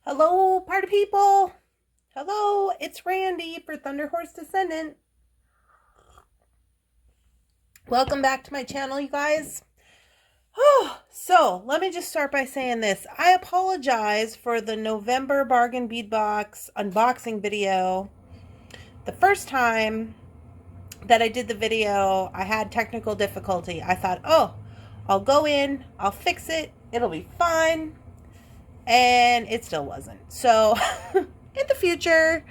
Hello, party people. Hello, it's Randee for Thunderhorse Descendant. Welcome back to my channel, you guys. So, let me just start by saying this. I apologize for the November bargain bead box unboxing video. The first time that I did the video, I had technical difficulty. I thought, oh, I'll go in, I'll fix it, it'll be fine. And it still wasn't. So in the future,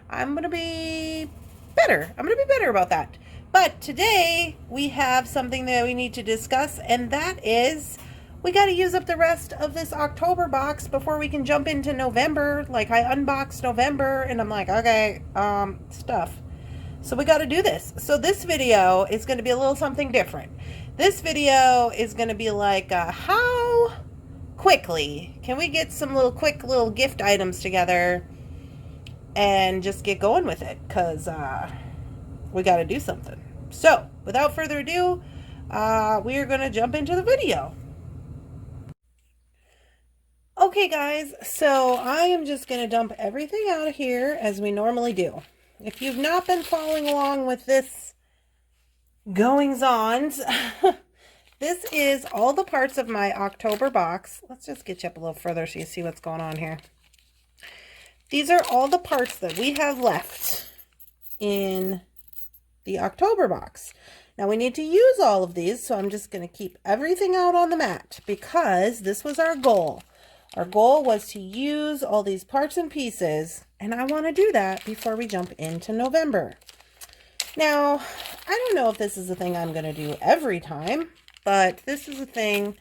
I'm going to be better. I'm going to be better about that. But today we have something that we need to discuss, and that is we got to use up the rest of this October box before we can jump into November. Like, I unboxed November and I'm like, okay, stuff. So we got to do this. So this video is going to be a little something different. This video is going to be like, how quickly can we get some quick little gift items together and just get going with it, because we got to do something. So without further ado, we are going to jump into the video. Okay guys, so I am just going to dump everything out of here as we normally do. If you've not been following along with this goings-ons, this is all the parts of my October box. Let's just get you up a little further so you see what's going on here. These are all the parts that we have left in the October box. Now we need to use all of these, so I'm just going to keep everything out on the mat because this was our goal. Our goal was to use all these parts and pieces, and I want to do that before we jump into November. Now, I don't know if this is a thing I'm going to do every time, but this is a thing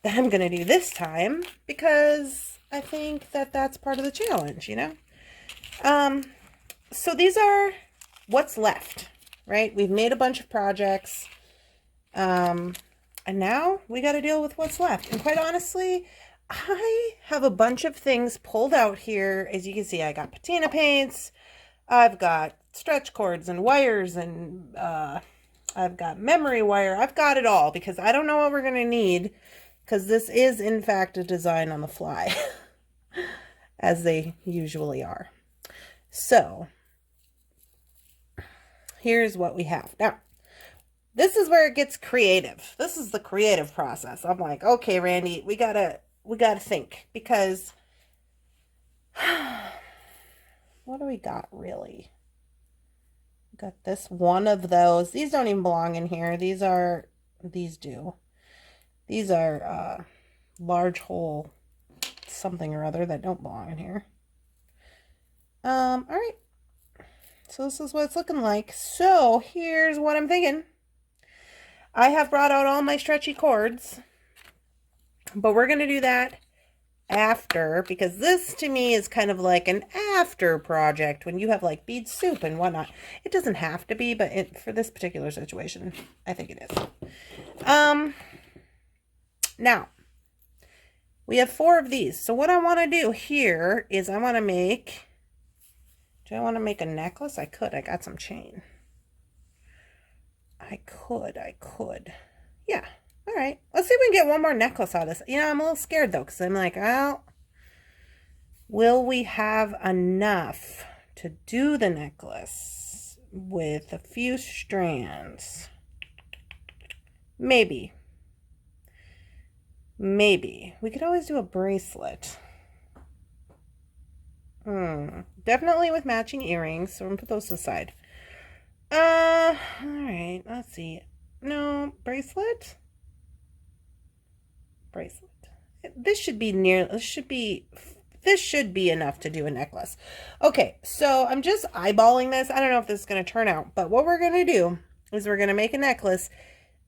that I'm going to do this time because I think that that's part of the challenge, you know? So these are what's left, right? We've made a bunch of projects, and now we got to deal with what's left. And quite honestly, I have a bunch of things pulled out here. As you can see, I got patina paints, I've got stretch cords and wires, and I've got memory wire. I've got it all because I don't know what we're going to need, because this is in fact a design on the fly as they usually are. So here's what we have. Now, this is where it gets creative. This is the creative process. I'm like, okay, Randee, we gotta think, because what do we got really? Got this one of those. These don't even belong in here. These do. These are large hole something or other that don't belong in here. All right. So this is what it's looking like. So here's what I'm thinking. I have brought out all my stretchy cords, but we're going to do that after, because this to me is kind of like an after project when you have like bead soup and whatnot. It doesn't have to be, but for this particular situation, I think it is. Now we have 4 of these. So what I want to do here is I want to make, do I want to make a necklace? I could. I got some chain. I could. Yeah. All right. Let's see if we can get one more necklace out of this. You know, I'm a little scared though, because I'm like, well, will we have enough to do the necklace with a few strands? Maybe. Maybe. We could always do a bracelet. Definitely with matching earrings, so I'm going to put those aside. All right, let's see. No, bracelet? Bracelet. This should be this should be enough to do a necklace. Okay, so I'm just eyeballing this. I don't know if this is going to turn out, but what we're going to do is we're going to make a necklace,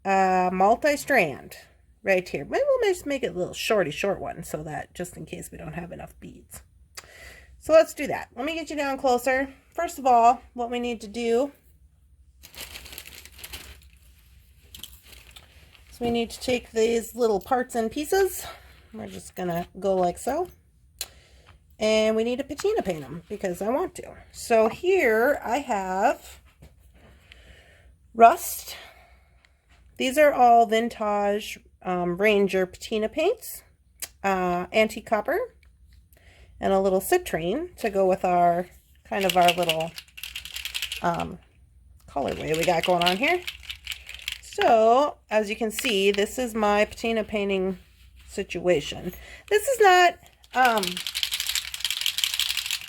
multi-strand right here. Maybe we'll just make it a little short one, so that just in case we don't have enough beads. So let's do that. Let me get you down closer. First of all, what we need to do, so we need to take these little parts and pieces. We're just gonna go like so. And we need to patina paint them because I want to. So here I have rust. These are all vintage Ranger patina paints, antique copper. and a little citrine to go with our kind of our little colorway we got going on here. So as you can see, this is my patina painting situation. This is not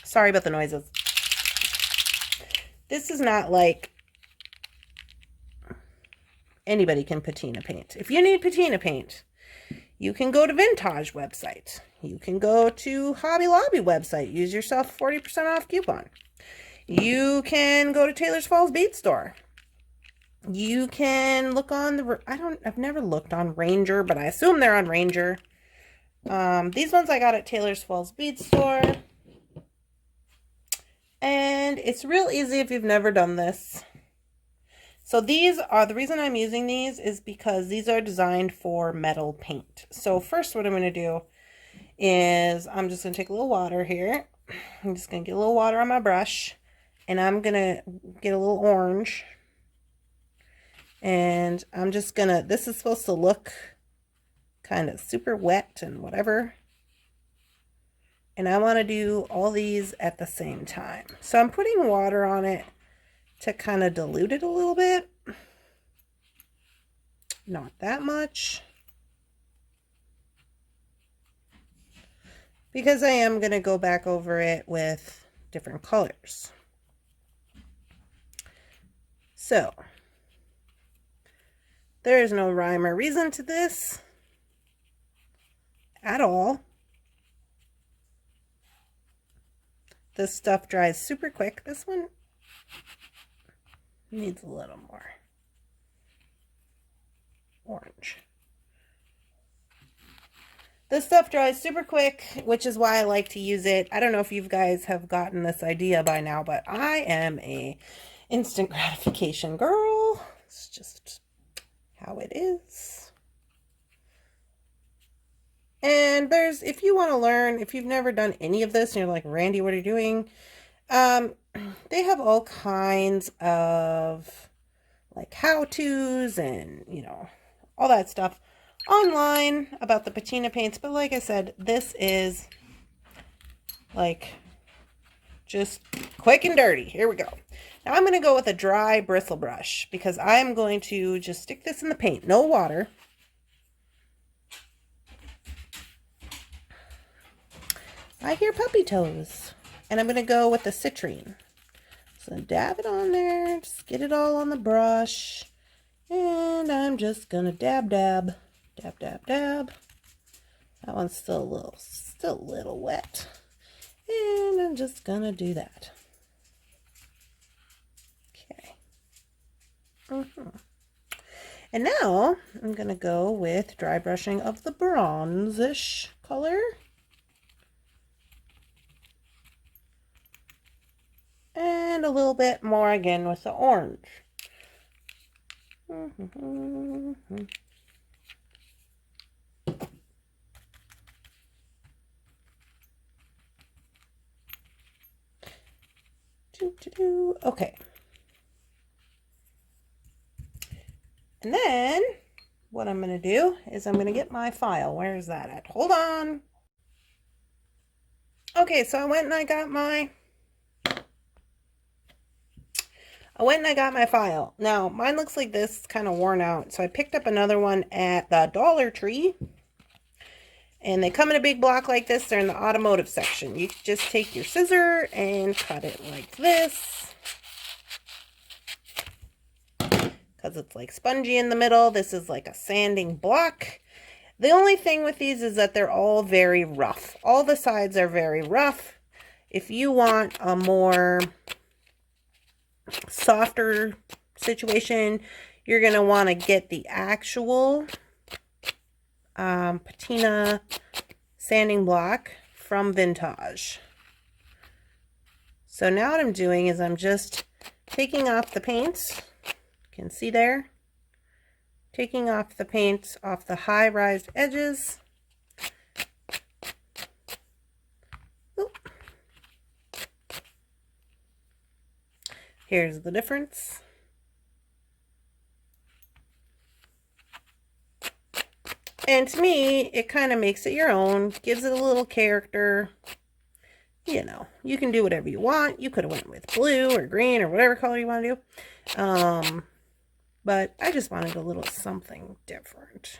sorry about the noises. This is not like anybody can patina paint. If you need patina paint, you can go to Vintage website. You can go to Hobby Lobby website. Use yourself 40% off coupon. You can go to Taylor's Falls Bead Store. You can look on the, I've never looked on Ranger, but I assume they're on Ranger. These ones I got at Taylor's Falls Bead Store. And it's real easy if you've never done this. So these are, the reason I'm using these is because these are designed for metal paint. So first what I'm going to do is I'm just going to take a little water here. I'm just going to get a little water on my brush. And I'm going to get a little orange. And I'm just going to, this is supposed to look kind of super wet and whatever. And I want to do all these at the same time. So I'm putting water on it to kind of dilute it a little bit. Not that much. Because I am going to go back over it with different colors. So, there is no rhyme or reason to this at all. This stuff dries super quick. This one needs a little more orange. This stuff dries super quick, which is why I like to use it. I don't know if you guys have gotten this idea by now, but I am a instant gratification girl. It's just how it is. And there's, if you want to learn, if you've never done any of this and you're like, Randee, what are you doing? They have all kinds of like how-tos and, you know, all that stuff online about the patina paints. But like I said, this is like just quick and dirty. Here we go. Now I'm going to go with a dry bristle brush because I'm going to just stick this in the paint. No water. I hear puppy toes. And I'm going to go with the citrine. So dab it on there. Just get it all on the brush. And I'm just going to dab, dab. Dab, dab, dab. That one's still a little wet. And I'm just going to do that. Okay. And now I'm going to go with dry brushing of the bronzish color. And a little bit more again with the orange. Okay. And then what I'm going to do is I'm going to get my file. Where is that at? Hold on. Okay, so I went and I got my file. Now, mine looks like this, kind of worn out. So I picked up another one at the Dollar Tree. And they come in a big block like this. They're in the automotive section. You just take your scissor and cut it like this. Because it's like spongy in the middle. This is like a sanding block. The only thing with these is that they're all very rough. All the sides are very rough. If you want a more softer situation, you're going to want to get the actual patina sanding block from Vintage. So now what I'm doing is I'm just taking off the paints. You can see there. Taking off the paints off the high raised edges. Oop. Here's the difference. And to me, it kind of makes it your own, gives it a little character. you know, you can do whatever you want. You could have went with blue or green or whatever color you want to do. But I just wanted a little something different.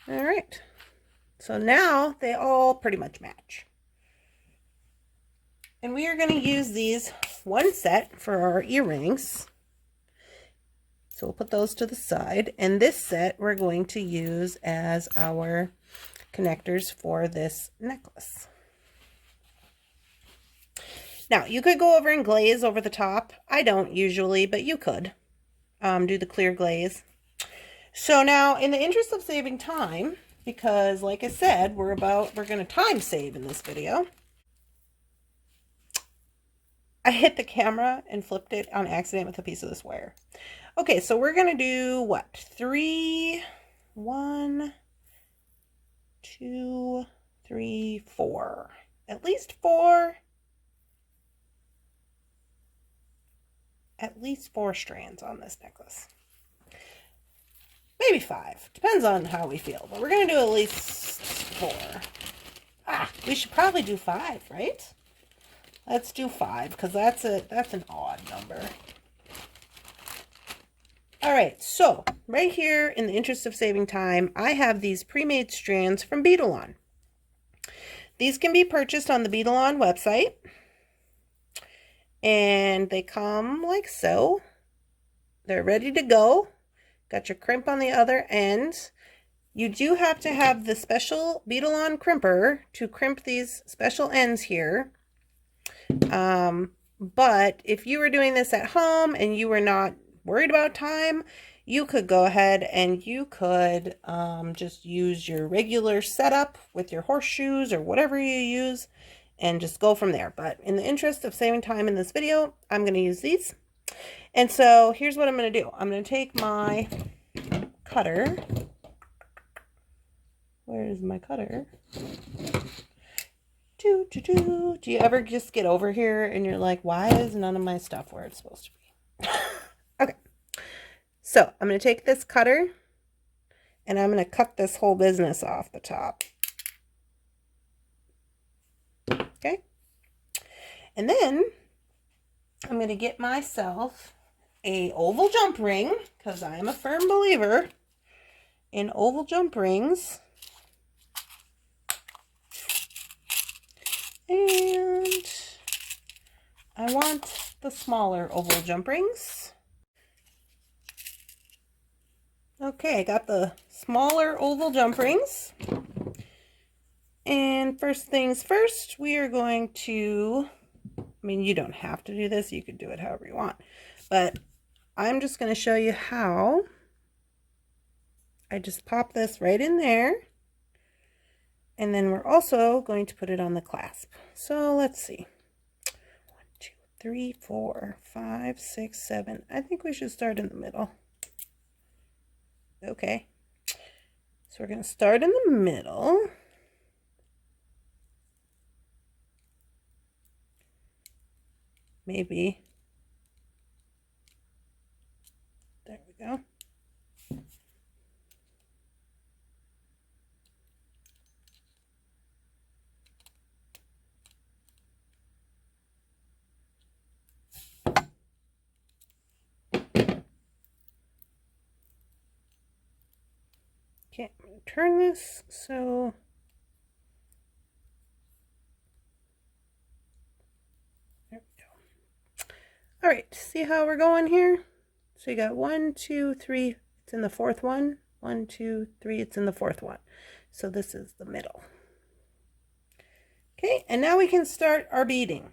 All right. So now they all pretty much match. And we are going to use these one set for our earrings. So we'll put those to the side. And this set we're going to use as our connectors for this necklace. Now, you could go over and glaze over the top. I don't usually, but you could do the clear glaze. So now, in the interest of saving time, because like I said, we're going to time save in this video. I hit the camera and flipped it on accident with a piece of this wire. Okay, so we're going to do what? 3, 1, 2, 3, 4. At least 4. At least 4 strands on this necklace. Maybe 5. Depends on how we feel. But we're going to do at least 4. We should probably do 5, right? Let's do 5 because that's an odd number. All right, so right here, in the interest of saving time, I have these pre-made strands from Beadalong. These can be purchased on the Beadalong website. And they come like so. They're ready to go. Got your crimp on the other end. You do have to have the special Beadalong crimper to crimp these special ends here. But if you were doing this at home and you were not worried about time, you could go ahead and you could just use your regular setup with your horseshoes or whatever you use and just go from there. But in the interest of saving time in this video, I'm going to use these. And so here's what I'm going to do. I'm going to take my cutter. Where is my cutter? Do you ever just get over here and you're like, why is none of my stuff where it's supposed to be? Okay. So I'm going to take this cutter and I'm going to cut this whole business off the top. Okay. And then I'm going to get myself a oval jump ring because I am a firm believer in oval jump rings. And I want the smaller oval jump rings. Okay, I got the smaller oval jump rings. And first things first, we are going to, I mean, you don't have to do this. You could do it however you want. But I'm just going to show you how. I just pop this right in there. And then we're also going to put it on the clasp. So let's see. 1, 2, 3, 4, 5, 6, 7. I think we should start in the middle. Okay. So we're going to start in the middle. Maybe. There we go. Okay, I'm going to turn this so there we go. All right, see how we're going here? So you got 1, 2, 3, it's in the fourth one. 1, 2, 3, it's in the fourth one. So this is the middle. Okay, and now we can start our beading.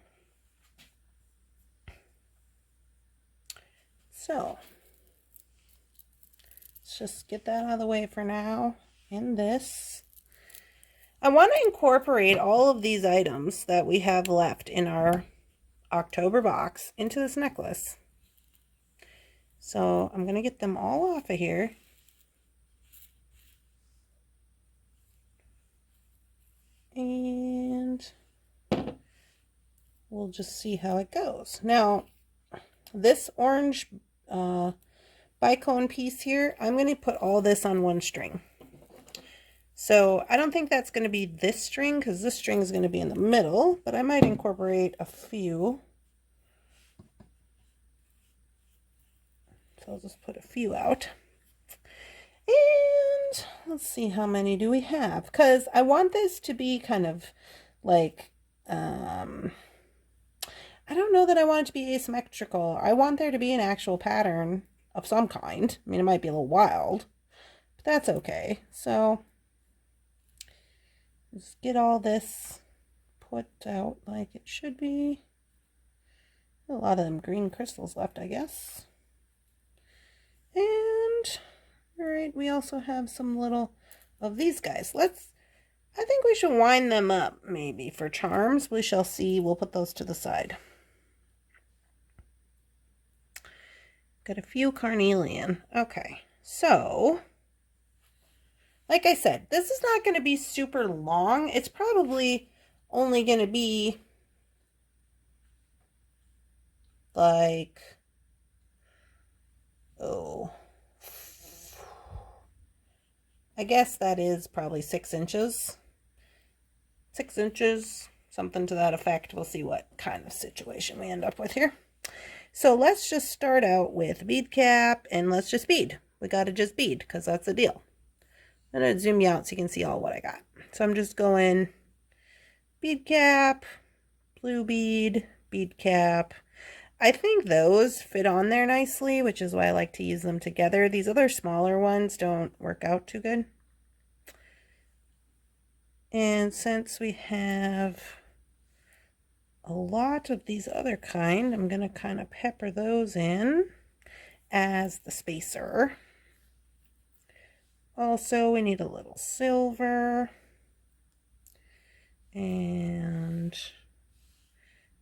So let's just get that out of the way for now. And this, I want to incorporate all of these items that we have left in our October box into this necklace. So I'm going to get them all off of here. And we'll just see how it goes. Now, this orange bicone piece here, I'm going to put all this on one string. So I don't think that's going to be this string because this string is going to be in the middle, but I might incorporate a few. So I'll just put a few out. And let's see, how many do we have? Because I want this to be kind of like, I don't know that I want it to be asymmetrical. I want there to be an actual pattern of some kind. I mean, it might be a little wild, but that's okay. So just get all this put out like it should be. A lot of them green crystals left, I guess. And all right, we also have some little of these guys. I think we should wind them up maybe for charms. We shall see. We'll put those to the side. Got a few carnelian. Okay, so like I said, this is not going to be super long. It's probably only going to be like, oh, I guess that is probably 6 inches. 6 inches, something to that effect. We'll see what kind of situation we end up with here. So let's just start out with bead cap and let's just bead. We got to just bead because that's the deal. I'm going to zoom you out so you can see all what I got. So I'm just going bead cap, blue bead, bead cap. I think those fit on there nicely, which is why I like to use them together. These other smaller ones don't work out too good. And since we have a lot of these other kind, I'm going to kind of pepper those in as the spacer. Also, we need a little silver. And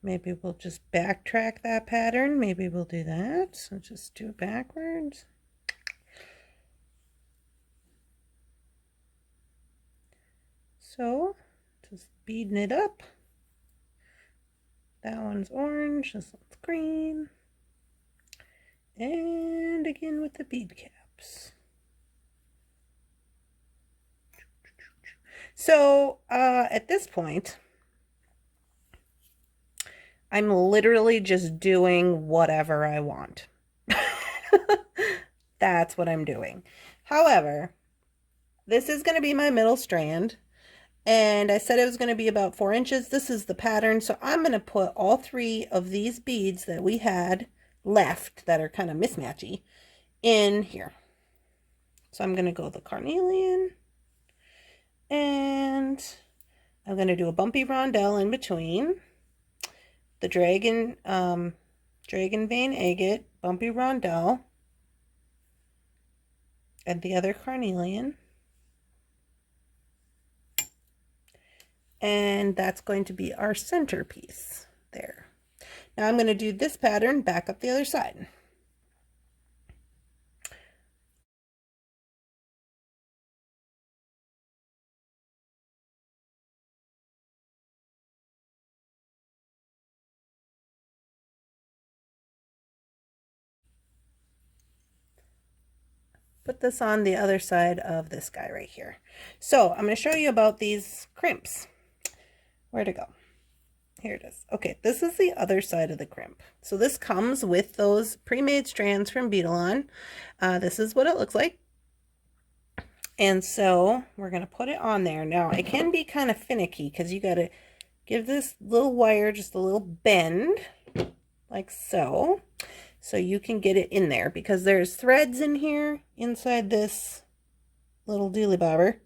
maybe we'll just backtrack that pattern. Maybe we'll do that. So just do it backwards. So just beading it up. That one's orange, this one's green. And again with the bead caps. So at this point, I'm literally just doing whatever I want. That's what I'm doing. However, this is going to be my middle strand. And I said it was going to be about 4 inches. This is the pattern. So I'm going to put all 3 of these beads that we had left that are kind of mismatchy in here. So I'm going to go the carnelian. And I'm going to do a bumpy rondelle in between. The dragon vein agate, bumpy rondelle. And the other carnelian. And that's going to be our centerpiece there. Now I'm going to do this pattern back up the other side. Put this on the other side of this guy right here. So I'm going to show you about these crimps. Where'd it go? Here it is. Okay, this is the other side of the crimp. So this comes with those pre-made strands from Beadalong. This is what it looks like. And so we're going to put it on there. Now it can be kind of finicky because you got to give this little wire just a little bend like so. So you can get it in there because there's threads in here inside this little dealy bobber.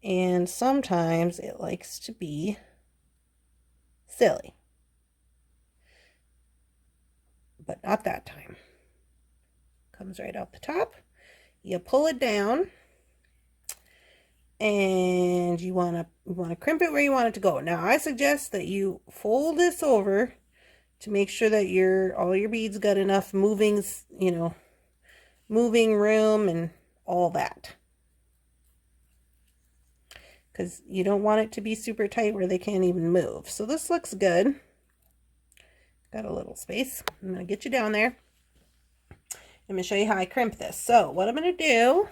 And sometimes it likes to be silly. But not that time. Comes right out the top. You pull it down. And you want to crimp it where you want it to go. Now I suggest that you fold this over to make sure that all your beads got enough moving room and all that. Because you don't want it to be super tight where they can't even move. So this looks good. Got a little space. I'm going to get you down there. I'm going to show you how I crimp this. So what I'm going to do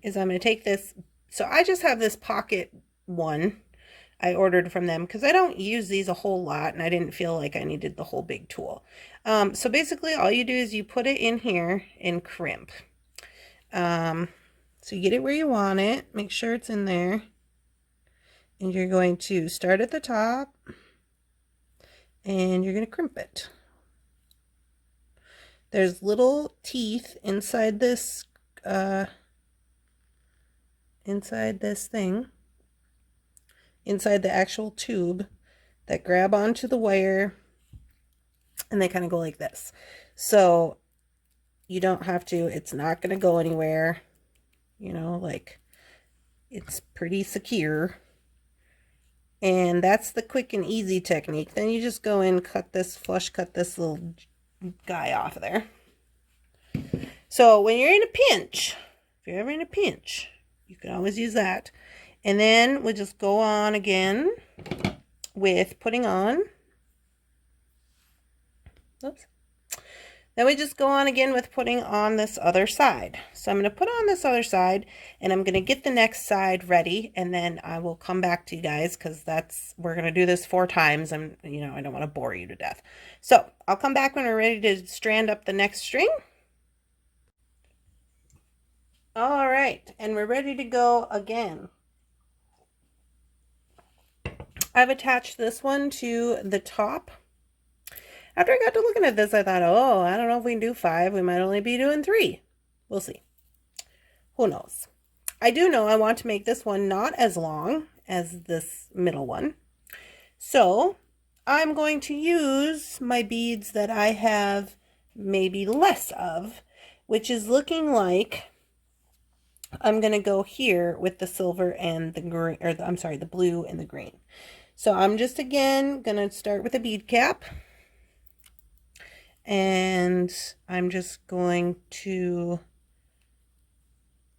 is I'm going to take this So I just have this pocket one I ordered from them because I don't use these a whole lot and I didn't feel like I needed the whole big tool. So basically all you do is you put it in here and crimp. So you get it where you want it, make sure it's in there, and you're going to start at the top and you're going to crimp it. There's little teeth inside this thing, inside the actual tube, that grab onto the wire, and they kind of go like this. So you don't have to, it's not going to go anywhere, you know, like it's pretty secure. And that's the quick and easy technique. Then you just go in, flush cut this little guy off of there. So when you're in a pinch, if you're ever in a pinch, you can always use that. And then we'll just go on again with putting on. Oops. Then we just go on again with putting on this other side. So I'm going to put on this other side and I'm going to get the next side ready, and then I will come back to you guys because we're going to do this 4 times and you know, I don't want to bore you to death. So I'll come back when we're ready to strand up the next string. All right, and we're ready to go again. I've attached this one to the top. After I got to looking at this, I thought, oh, I don't know if we can do 5. We might only be doing 3. We'll see. Who knows? I do know I want to make this one not as long as this middle one. So I'm going to use my beads that I have maybe less of, which is looking like I'm going to go here with the silver and the green, or I'm sorry, the blue and the green. So I'm just again going to start with a bead cap. And I'm just going to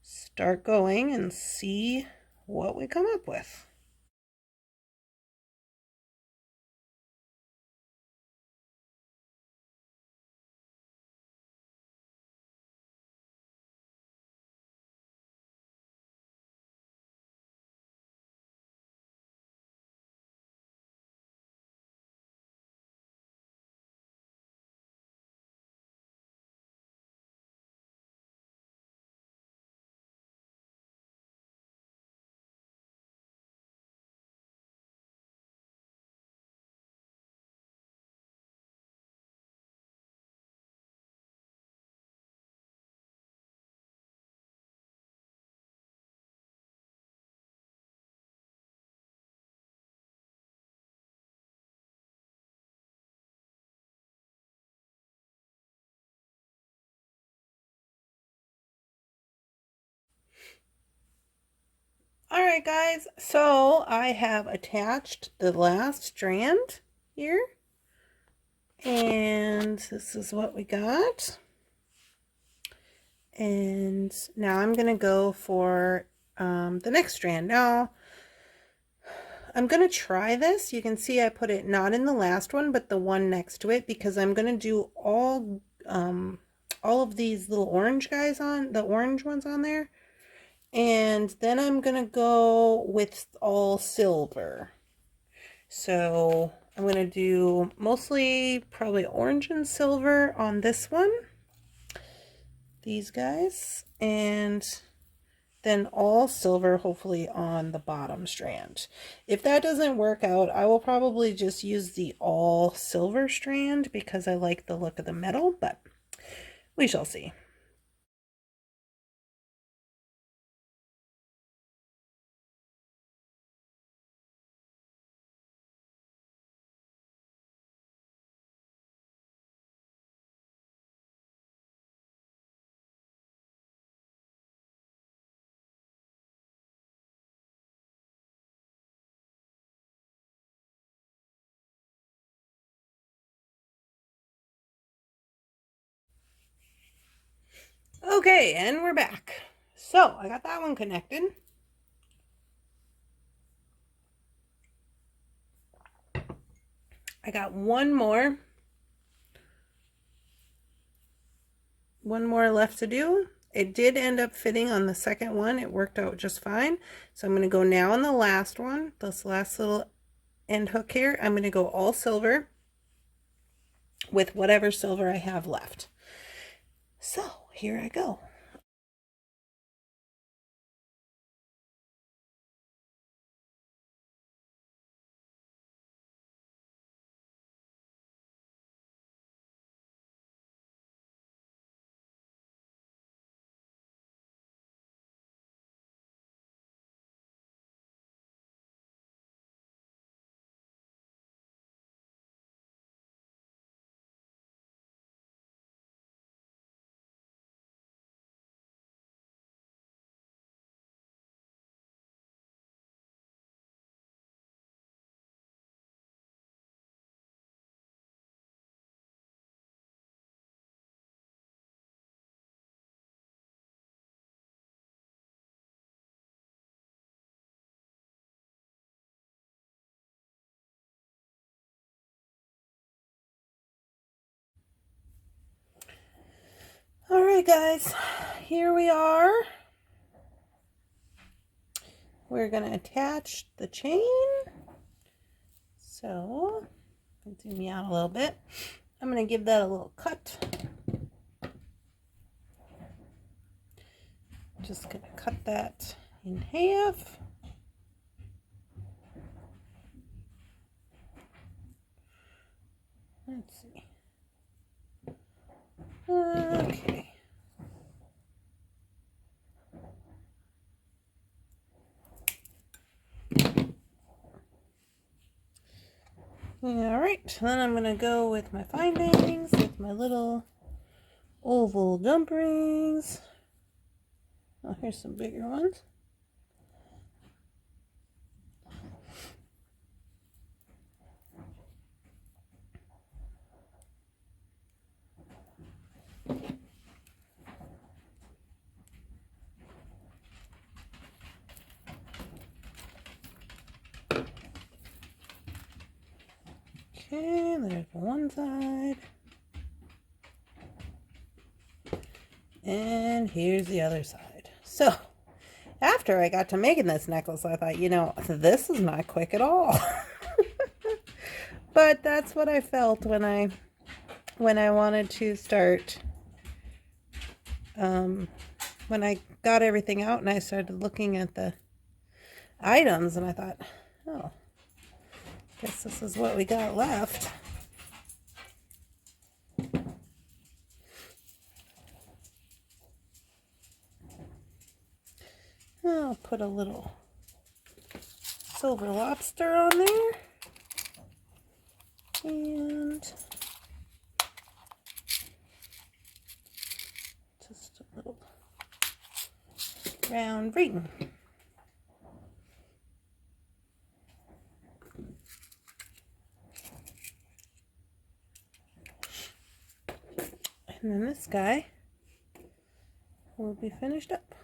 start going and see what we come up with. All right, guys, so I have attached the last strand here, and this is what we got. And now I'm going to go for the next strand. Now, I'm going to try this. You can see I put it not in the last one, but the one next to it, because I'm going to do all of these little orange guys on, the orange ones on there. And then I'm going to go with all silver. So I'm going to do mostly probably orange and silver on this one. These guys. And then all silver hopefully on the bottom strand. If that doesn't work out, I will probably just use the all silver strand because I like the look of the metal, but we shall see. Okay, and we're back. So I got that one connected. I got one more left to do, It did end up fitting on the second one. It worked out just fine. So I'm going to go now on the last one, this last little end hook here. I'm going to go all silver with whatever silver I have left. So here I go. All right, guys, here we are. We're going to attach the chain. So, zoom me out a little bit. I'm going to give that a little cut. Just going to cut that in half. Let's see. Okay. All right, then I'm going to go with my findings, with my little oval jump rings. Oh, here's some bigger ones. Okay, there's one side. And here's the other side. So, after I got to making this necklace, I thought, you know, this is not quick at all. But that's what I felt when I wanted to start, when I got everything out and I started looking at the items, and I thought, oh, guess this is what we got left. I'll put a little silver lobster on there. And just a little round ring. And then this guy will be finished up.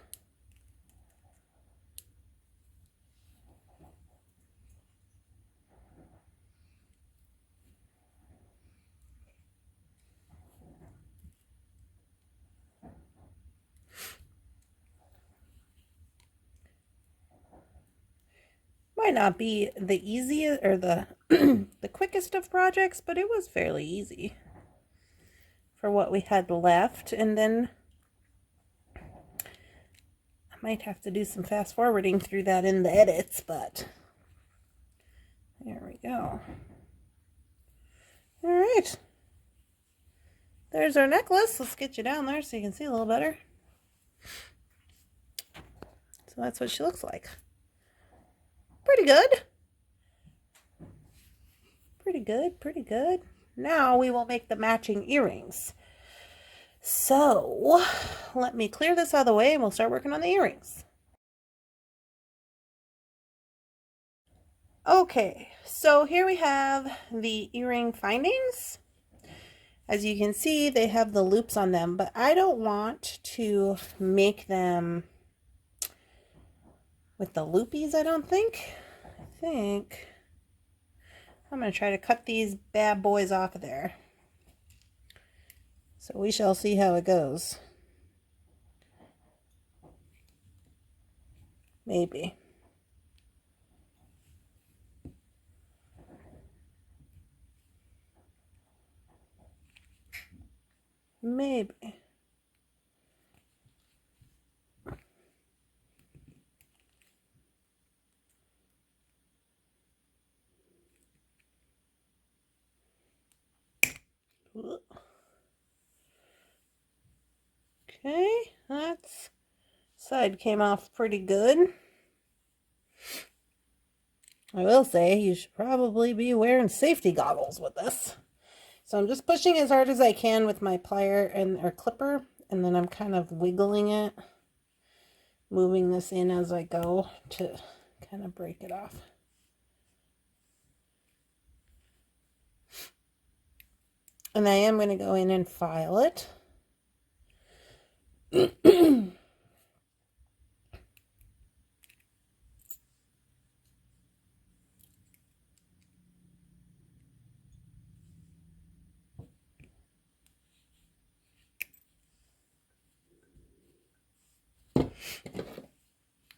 Might not be the easiest or the the quickest of projects, but it was fairly easy for what we had left. And then I might have to do some fast forwarding through that in the edits, but there we go. All right, there's our necklace. Let's get you down there so you can see a little better. So that's what she looks like. Pretty good. Pretty good, pretty good. Now we will make the matching earrings. So let me clear this out of the way and we'll start working on the earrings. Okay, so here we have the earring findings. As you can see, they have the loops on them, but I don't want to make them with the loopies, I don't think. I think I'm going to try to cut these bad boys off of there. So we shall see how it goes. Maybe. Maybe. Okay, that's side came off pretty good. I will say you should probably be wearing safety goggles with this. So I'm just pushing as hard as I can with my plier or clipper, and then I'm kind of wiggling it, moving this in as I go to kind of break it off. And I am going to go in and file it.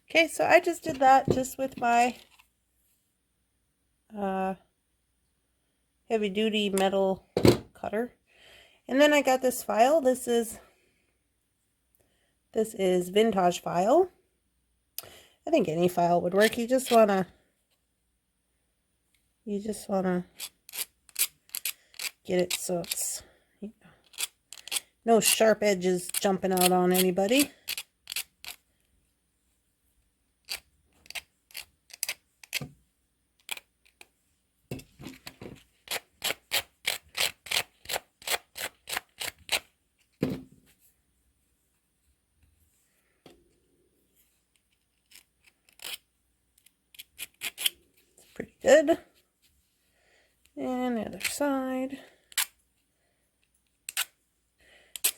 Okay, so I just did that just with my heavy duty metal cutter. And then I got this file. This is vintage file. I think any file would work. You just wanna get it so it's, you know, no sharp edges jumping out on anybody. Pretty good. And the other side.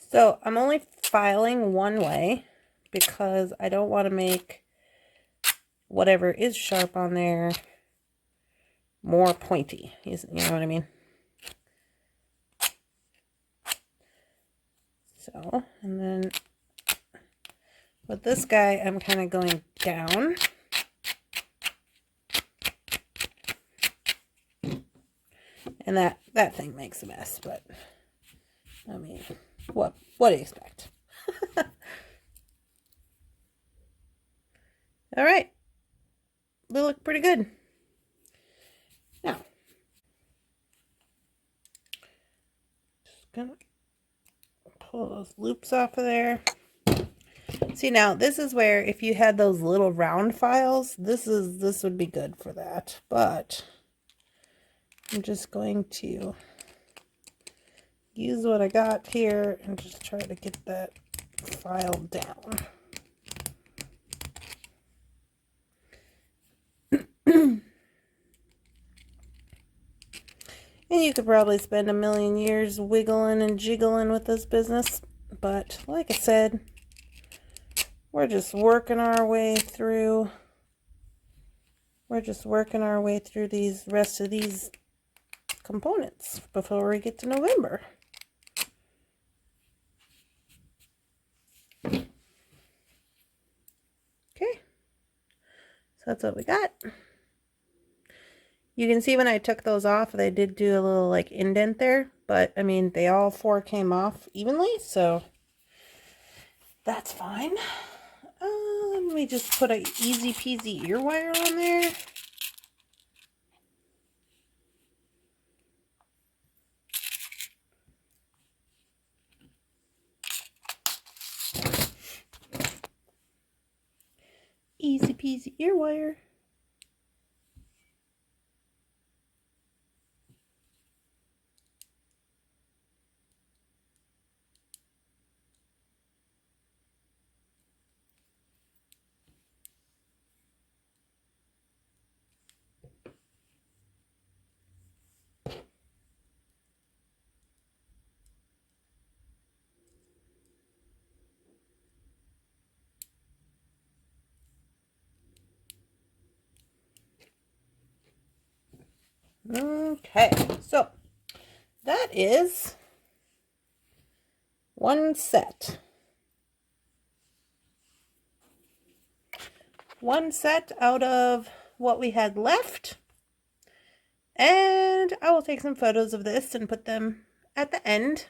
So I'm only filing one way because I don't want to make whatever is sharp on there more pointy. You know what I mean? So, and then with this guy, I'm kind of going down. And that thing makes a mess, but I mean, what do you expect? All right, they look pretty good. Now, just gonna pull those loops off of there. See, now this is where if you had those little round files, this would be good for that. But I'm just going to use what I got here and just try to get that file down. And you could probably spend a million years wiggling and jiggling with this business, but like I said, we're just working our way through. We're just working our way through these rest of these components before we get to November. Okay, so that's what we got. You can see when I took those off, they did do a little like indent there, but I mean, they all four came off evenly, so that's fine. Let me just put a easy peasy ear wire on there. Easy peasy ear wire. Okay, so that is one set. one set out of what we had left. And I will take some photos of this and put them at the end.